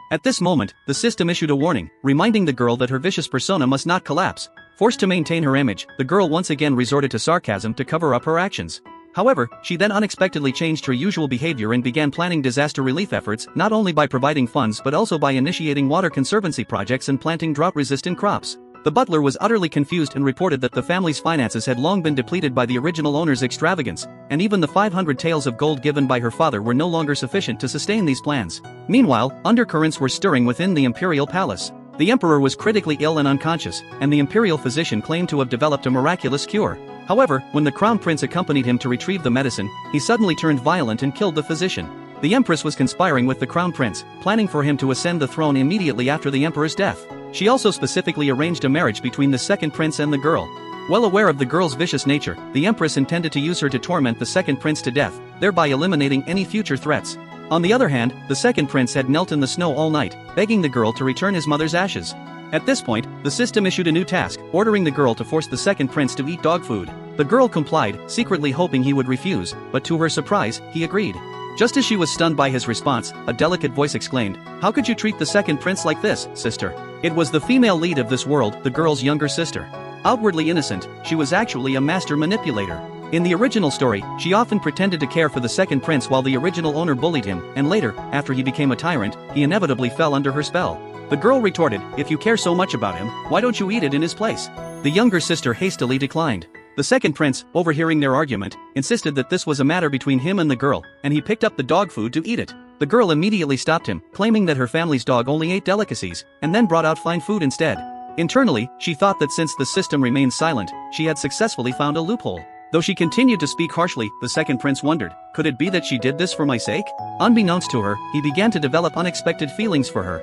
At this moment, the system issued a warning, reminding the girl that her vicious persona must not collapse. Forced to maintain her image, the girl once again resorted to sarcasm to cover up her actions. However, she then unexpectedly changed her usual behavior and began planning disaster relief efforts, not only by providing funds but also by initiating water conservancy projects and planting drought-resistant crops. The butler was utterly confused and reported that the family's finances had long been depleted by the original owner's extravagance, and even the 500 taels of gold given by her father were no longer sufficient to sustain these plans. Meanwhile, undercurrents were stirring within the imperial palace. The emperor was critically ill and unconscious, and the imperial physician claimed to have developed a miraculous cure. However, when the crown prince accompanied him to retrieve the medicine, he suddenly turned violent and killed the physician. The empress was conspiring with the crown prince, planning for him to ascend the throne immediately after the emperor's death. She also specifically arranged a marriage between the second prince and the girl. Well aware of the girl's vicious nature, the empress intended to use her to torment the second prince to death, thereby eliminating any future threats. On the other hand, the second prince had knelt in the snow all night, begging the girl to return his mother's ashes. At this point, the system issued a new task, ordering the girl to force the second prince to eat dog food. The girl complied, secretly hoping he would refuse, but to her surprise, he agreed. Just as she was stunned by his response, a delicate voice exclaimed, "How could you treat the second prince like this, sister?" It was the female lead of this world, the girl's younger sister. Outwardly innocent, she was actually a master manipulator. In the original story, she often pretended to care for the second prince while the original owner bullied him, and later, after he became a tyrant, he inevitably fell under her spell. The girl retorted, "If you care so much about him, why don't you eat it in his place?" The younger sister hastily declined. The second prince, overhearing their argument, insisted that this was a matter between him and the girl, and he picked up the dog food to eat it. The girl immediately stopped him, claiming that her family's dog only ate delicacies, and then brought out fine food instead. Internally, she thought that since the system remained silent, she had successfully found a loophole. Though she continued to speak harshly, the second prince wondered, could it be that she did this for my sake? Unbeknownst to her, he began to develop unexpected feelings for her.